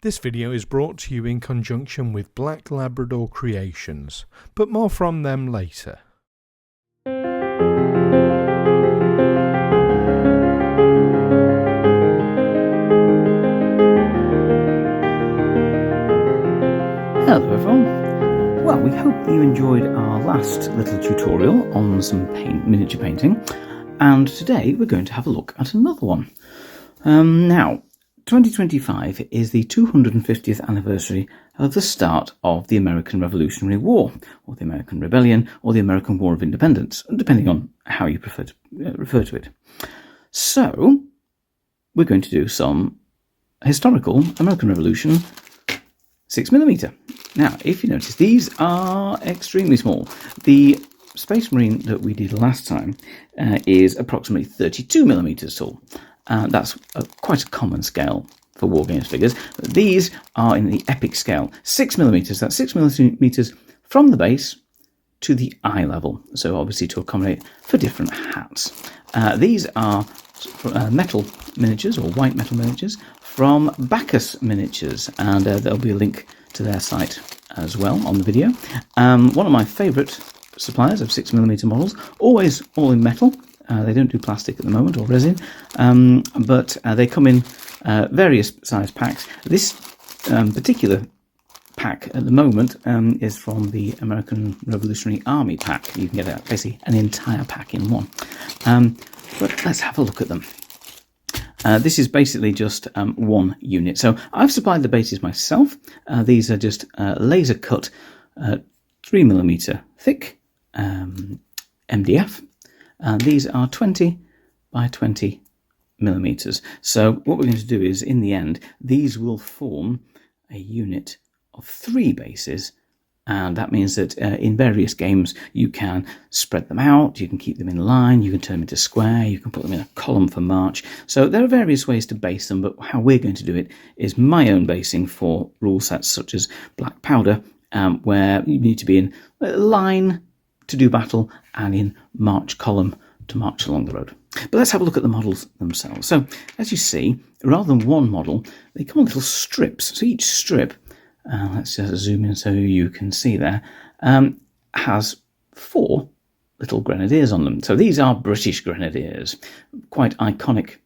This video is brought to you in conjunction with Black Labrador Creations, but more from them later. Hello everyone. Well, we hope you enjoyed our last little tutorial on some miniature painting, and today we're going to have a look at another one. Now, 2025 is the 250th anniversary of the start of the American Revolutionary War, or the American Rebellion, or the American War of Independence, depending on how you prefer to refer to it. So, we're going to do some historical American Revolution 6mm. Now, if you notice, these are extremely small. The Space Marine that we did last time is approximately 32mm tall. That's quite a common scale for Wargames figures. These are in the epic scale, 6mm. That's 6mm from the base to the eye level. So obviously to accommodate for different hats. These are metal miniatures, or white metal miniatures, from Bakus Miniatures, and there'll be a link to their site as well on the video. One of my favourite suppliers of 6mm models, always all in metal. They don't do plastic at the moment, or resin, but they come in various size packs. This particular pack at the moment is from the American Revolutionary Army pack. You can get basically an entire pack in one. But let's have a look at them. This is basically just one unit. So I've supplied the bases myself. These are just laser cut 3mm thick MDF. And these are 20 by 20 millimeters. So what we're going to do is, in the end, these will form a unit of 3 bases. And that means that in various games, you can spread them out, you can keep them in line, you can turn them into square, you can put them in a column for march. So there are various ways to base them, but how we're going to do it is my own basing for rule sets such as Black Powder, where you need to be in line to do battle and in march column to march along the road. But let's have a look at the models themselves. So as you see, rather than one model, they come on little strips. So each strip, let's just zoom in so you can see there, has 4 little grenadiers on them. So these are British Grenadiers, quite iconic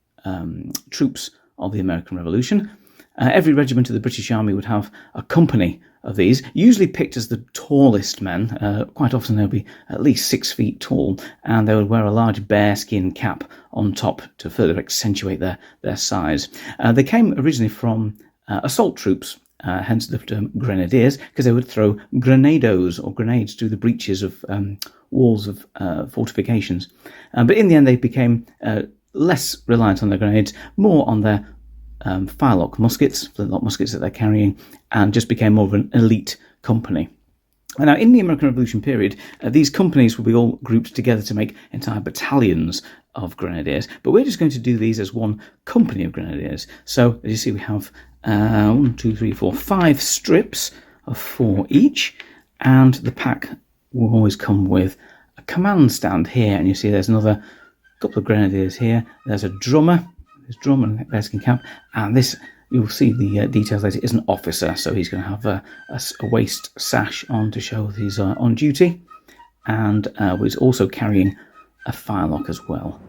troops of the American Revolution. Every regiment of the British Army would have a company of these, usually picked as the tallest men. Quite often they'll be at least 6 feet tall, and they would wear a large bearskin cap on top to further accentuate their size. They came originally from assault troops, hence the term Grenadiers, because they would throw grenados or grenades through the breaches of walls of fortifications. But in the end they became less reliant on their grenades, more on their firelock muskets, flintlock muskets that they're carrying, and just became more of an elite company. And now, in the American Revolution period, these companies will be all grouped together to make entire battalions of grenadiers, but we're just going to do these as one company of grenadiers. So, as you see, we have 1, 2, 3, 4, 5 strips of 4 each, and the pack will always come with a command stand here, and you see there's another couple of grenadiers here. There's a drummer, his drum and bearskin cap, and this, you'll see the details later, is an officer, so he's going to have a waist sash on to show that he's on duty, and was also carrying a firelock as well.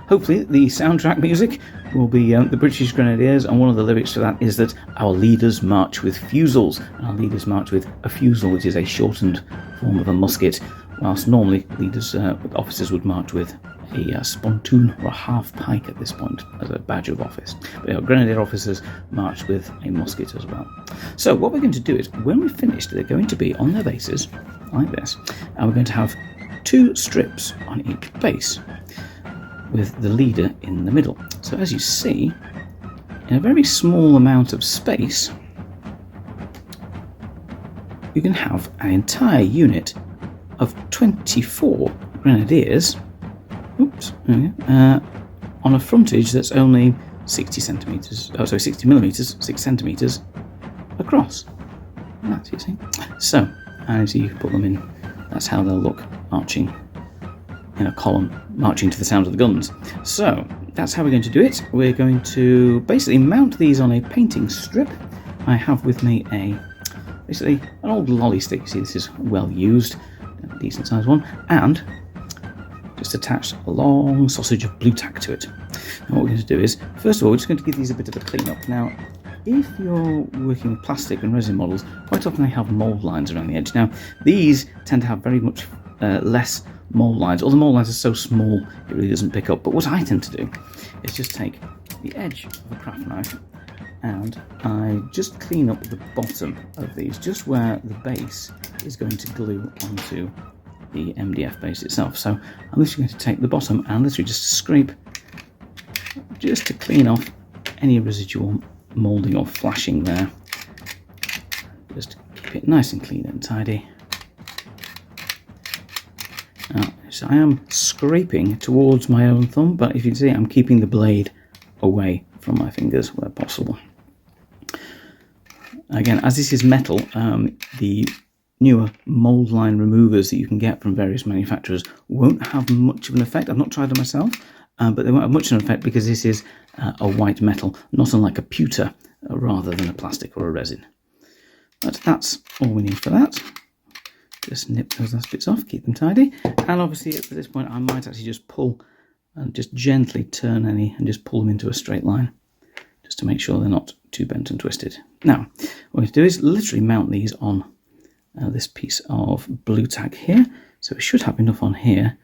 Hopefully the soundtrack music will be the British Grenadiers, and one of the lyrics to that is that our leaders march with fusils. Our leaders march with a fusel, which is a shortened form of a musket, whilst normally leaders, officers would march with a spontoon or a half pike at this point as a badge of office. But Grenadier officers march with a musket as well. So what we're going to do is, when we've finished, they're going to be on their bases like this, and we're going to have 2 strips on each base with the leader in the middle. So as you see, in a very small amount of space, you can have an entire unit of 24 Grenadiers on a frontage that's only 60 millimeters, 6 centimeters across. That's you see. So, as you can put them in, that's how they'll look marching in a column, marching to the sound of the guns. So that's how we're going to do it. We're going to basically mount these on a painting strip I have with me basically an old lolly stick. You see, this is well used, a decent sized one, and just attached a long sausage of blue tack to it. Now what we're going to do is, first of all, we're just going to give these a bit of a clean up. Now, if you're working with plastic and resin models, quite often they have mould lines around the edge. Now, these tend to have very much less mould lines. All the mould lines are so small, it really doesn't pick up. But what I tend to do is just take the edge of a craft knife and I just clean up the bottom of these, just where the base is going to glue onto the MDF base itself. So I'm literally going to take the bottom and literally just scrape, just to clean off any residual moulding or flashing there. Just to keep it nice and clean and tidy. Now, so I am scraping towards my own thumb, but if you can see, I'm keeping the blade away from my fingers where possible. Again, as this is metal, the newer mould line removers that you can get from various manufacturers won't have much of an effect. I've not tried them myself, but they won't have much of an effect because this is a white metal, not unlike a pewter rather than a plastic or a resin. But that's all we need for that. Just nip those last bits off, keep them tidy, and obviously at this point I might actually just pull and just gently turn any and just pull them into a straight line, just to make sure they're not too bent and twisted. Now, what we're going to do is literally mount these on this piece of blue tack here, so we should have enough on here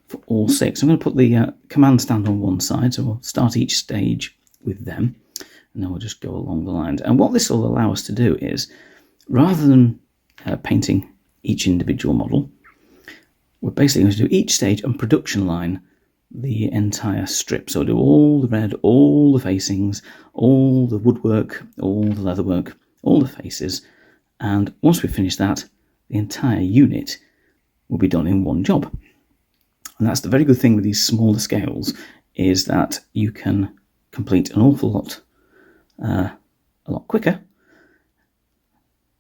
for all 6. I'm going to put the command stand on one side, so we'll start each stage with them, and then we'll just go along the lines. And what this will allow us to do is, rather than painting each individual model, we're basically going to do each stage and production line the entire strip. So we'll do all the red, all the facings, all the woodwork, all the leatherwork, all the faces, and once we finish that, the entire unit will be done in one job. And that's the very good thing with these smaller scales, is that you can complete an awful lot a lot quicker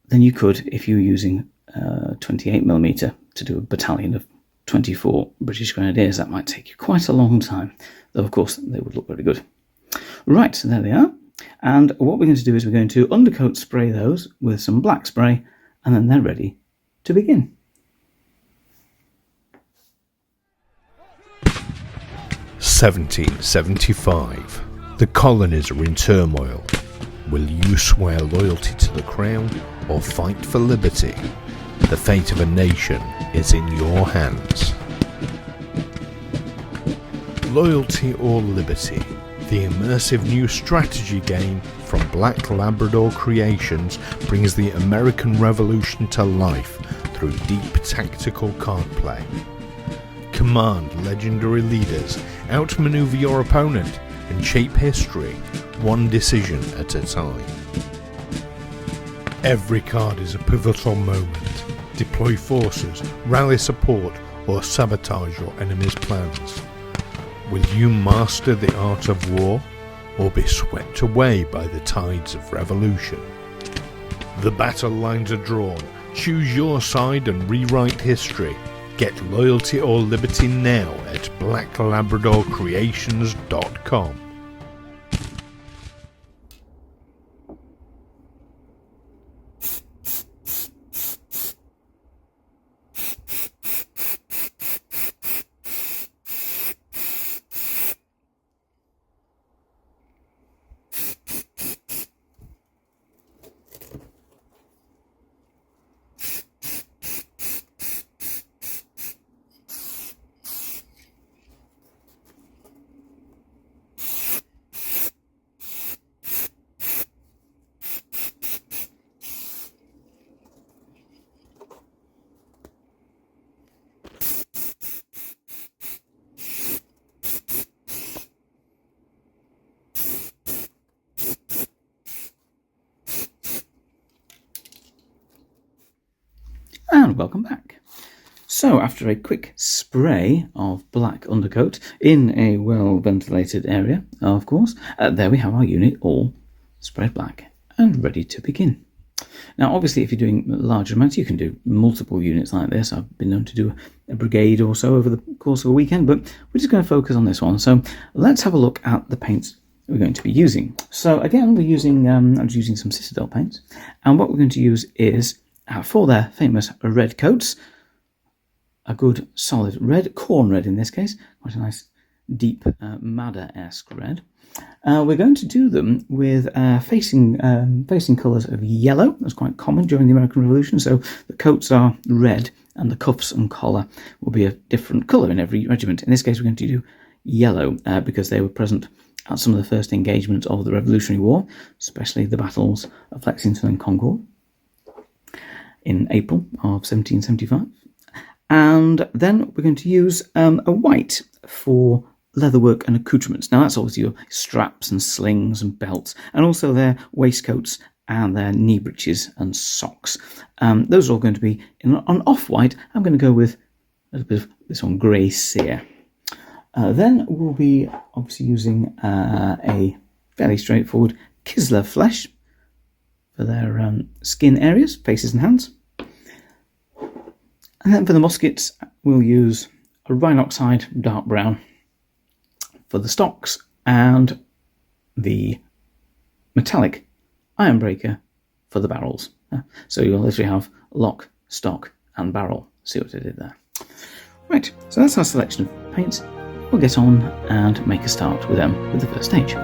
than you could if you were using 28mm to do a battalion of 24 British Grenadiers. That might take you quite a long time, though of course they would look very good. Right, so there they are. And what we're going to do is we're going to undercoat spray those with some black spray, and then they're ready to begin. "1775. The colonies are in turmoil. Will you swear loyalty to the crown or fight for liberty? The fate of a nation is in your hands." Loyalty or Liberty, the immersive new strategy game from Black Labrador Creations, brings the American Revolution to life through deep tactical card play. Command legendary leaders, outmaneuver your opponent, and shape history one decision at a time. Every card is a pivotal moment. Deploy forces, rally support, or sabotage your enemy's plans. Will you master the art of war, or be swept away by the tides of revolution? The battle lines are drawn. Choose your side and rewrite history. Get Loyalty or Liberty now at blacklabradorcreations.com. And welcome back. So after a quick spray of black undercoat in a well ventilated area, of course, there we have our unit all sprayed black and ready to begin. Now obviously if you're doing large amounts you can do multiple units like this. I've been known to do a brigade or so over the course of a weekend, but we're just going to focus on this one. So let's have a look at the paints we're going to be using. So again, we're using I'm just using some Citadel paints, and what we're going to use is for their famous red coats, a good solid red, corn red in this case, quite a nice deep madder-esque red. We're going to do them with facing colours of yellow. That's quite common during the American Revolution. So the coats are red, and the cuffs and collar will be a different colour in every regiment. In this case, we're going to do yellow because they were present at some of the first engagements of the Revolutionary War, especially the battles of Lexington and Concord in April of 1775. And then we're going to use a white for leatherwork and accoutrements. Now that's obviously your straps and slings and belts, and also their waistcoats and their knee breeches and socks. Those are all going to be in on off-white. I'm going to go with a little bit of this one, grey sear. Then we'll be obviously using a fairly straightforward Kislev flesh for their skin areas, faces and hands. And then for the muskets, we'll use a Rhinoxide dark brown for the stocks and the metallic Ironbreaker for the barrels. So you'll literally have lock, stock and barrel. See what I did there? Right, so that's our selection of paints. We'll get on and make a start with them with the first stage.